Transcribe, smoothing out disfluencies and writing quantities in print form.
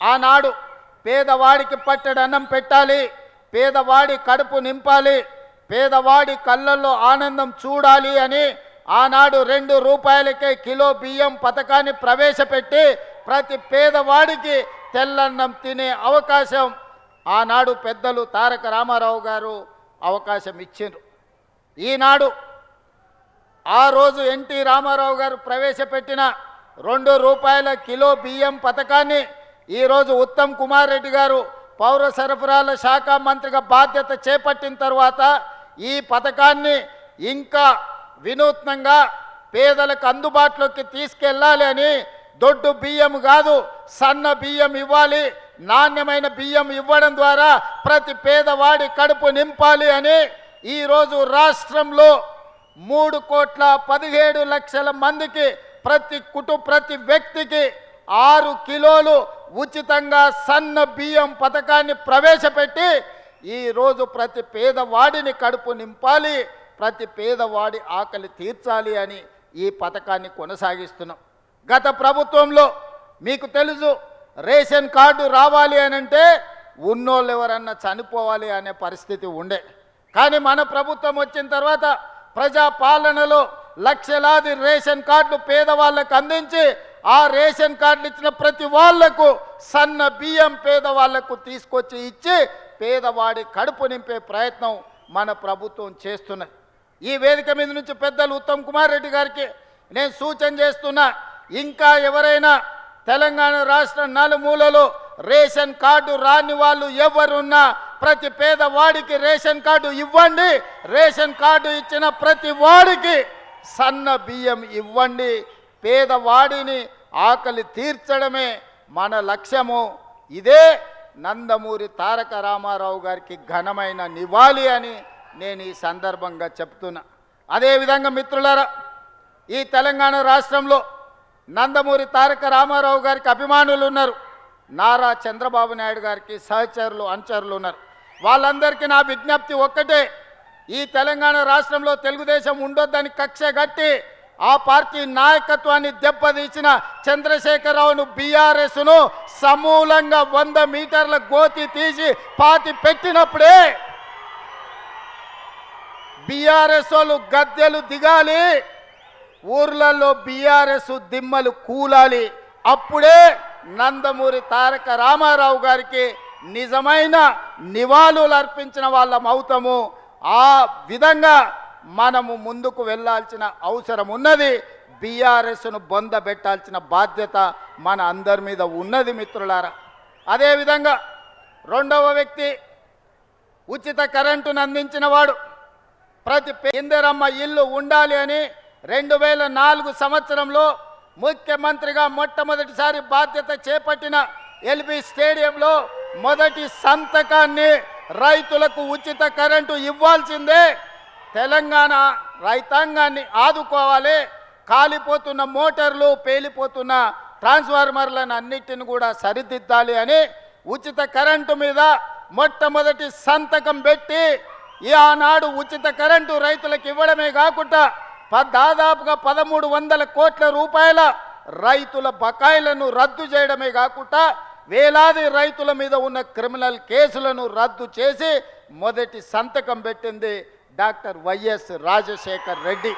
ఆనాడు పేదవాడికి పట్టెడు అన్నం పెట్టాలి, పేదవాడి కడుపు నింపాలి, పేదవాడి కళ్ళల్లో ఆనందం చూడాలి అని ఆనాడు 2 రూపాయలకే కిలో బియ్యం పథకాన్ని ప్రవేశపెట్టి ప్రతి పేదవాడికి తెల్లన్నం తినే అవకాశం ఆనాడు పెద్దలు తారక రామారావు గారు అవకాశం ఇచ్చిండ్రు. ఈనాడు ఆ రోజు ఎన్టీ రామారావు గారు ప్రవేశపెట్టిన 2 రూపాయల కిలో బియ్యం పథకాన్ని ఈరోజు ఉత్తమ్ కుమార్ రెడ్డి గారు పౌర సరఫరాల శాఖ మంత్రిగా బాధ్యత చేపట్టిన తర్వాత ఈ పథకాన్ని ఇంకా వినూత్నంగా పేదలకు అందుబాటులోకి తీసుకెళ్ళాలి అని దొడ్డు బియ్యం కాదు సన్న బియ్యం ఇవ్వాలి, నాణ్యమైన బియ్యం ఇవ్వడం ద్వారా ప్రతి పేదవాడి కడుపు నింపాలి అని ఈరోజు రాష్ట్రంలో 3,17,00,000 మందికి ప్రతి వ్యక్తికి 6 కిలోలు ఉచితంగా సన్న బియ్యం పథకాన్ని ప్రవేశపెట్టి ఈరోజు ప్రతి పేదవాడిని కడుపు నింపాలి, ప్రతి పేదవాడి ఆకలి తీర్చాలి అని ఈ పథకాన్ని కొనసాగిస్తున్నాం. గత ప్రభుత్వంలో మీకు తెలుసు రేషన్ కార్డు రావాలి అనంటే ఉన్నోళ్ళు ఎవరన్నా చనిపోవాలి అనే పరిస్థితి ఉండే. కానీ మన ప్రభుత్వం వచ్చిన తర్వాత ప్రజాపాలనలో లక్షలాది రేషన్ కార్డులు పేదవాళ్ళకు అందించి ఆ రేషన్ కార్డులు ఇచ్చిన ప్రతి వాళ్లకు సన్న బియ్యం పేదవాళ్లకు తీసుకొచ్చి ఇచ్చి పేదవాడి కడుపు నింపే ప్రయత్నం మన ప్రభుత్వం చేస్తున్నది. ఈ వేదిక మీద నుంచి పెద్దలు ఉత్తమ్ కుమార్ రెడ్డి గారికి నేను సూచన చేస్తున్నా, ఇంకా ఎవరైనా తెలంగాణ రాష్ట్ర నలుమూలలో రేషన్ కార్డు రాని వాళ్ళు ఎవరున్నా ప్రతి పేదవాడికి రేషన్ కార్డు ఇవ్వండి, రేషన్ కార్డు ఇచ్చిన ప్రతి వాడికి సన్న బియ్యం ఇవ్వండి. పేదవాడిని ఆకలి తీర్చడమే మన లక్ష్యము. ఇదే నందమూరి తారక రామారావు గారికి ఘనమైన నివాళి అని నేను ఈ సందర్భంగా చెప్తున్నా. అదేవిధంగా మిత్రులారా, ఈ తెలంగాణ రాష్ట్రంలో నందమూరి తారక రామారావు గారికి అభిమానులు ఉన్నారు, నారా చంద్రబాబు నాయుడు గారికి సహచరులు అనుచరులు ఉన్నారు. వాళ్ళందరికీ నా విజ్ఞప్తి ఒక్కటే, ఈ తెలంగాణ రాష్ట్రంలో తెలుగుదేశం ఉండొద్దని కక్ష గట్టి ఆ పార్టీ నాయకత్వాన్ని దెబ్బతీసిన చంద్రశేఖరరావును బీఆర్ఎస్ను సమూలంగా 100 మీటర్ల గోతి తీసి పాతి పెట్టినప్పుడే బీఆర్ఎస్ వాళ్ళు గద్దెలు దిగాలి, ఊర్లలో బీఆర్ఎస్ దిమ్మలు కూలాలి. అప్పుడే నందమూరి తారక రామారావు గారికి నిజమైన నివాళులు అర్పించిన వాళ్ళం అవుతాము. ఆ విధంగా మనము ముందుకు వెళ్ళాల్సిన అవసరం ఉన్నది. బీఆర్ఎస్ను బొందబెట్టాల్సిన బాధ్యత మన అందరి మీద ఉన్నది మిత్రులారా. అదేవిధంగా రెండవ వ్యక్తి ఉచిత కరెంటును అందించిన వాడు, ప్రతి ఇందిరమ్మ ఇల్లు ఉండాలి అని 2004 సంవత్సరంలో ముఖ్యమంత్రిగా మొట్టమొదటిసారి బాధ్యత చేపట్టిన ఎల్బీ స్టేడియంలో మొదటి సంతకాన్ని రైతులకు ఉచిత కరెంటు ఇవ్వాల్సిందే. తెలంగాణ రైతాంగాన్ని ఆదుకోవాలి, కాలిపోతున్న మోటార్లు పేలిపోతున్న ట్రాన్స్ఫార్మర్లను అన్నిటిని కూడా సరిదిద్దాలి అని ఉచిత కరెంటు మీద మొట్టమొదటి సంతకం పెట్టి ఆనాడు ఉచిత కరెంటు రైతులకు ఇవ్వడమే కాకుండా దాదాపుగా 1300 కోట్ల రూపాయల రైతుల బకాయిలను రద్దు చేయడమే కాకుండా వేలాది రైతుల మీద ఉన్న క్రిమినల్ కేసులను రద్దు చేసి మొదటి సంతకం పెట్టింది డాక్టర్ వైఎస్ రాజశేఖర్ రెడ్డి.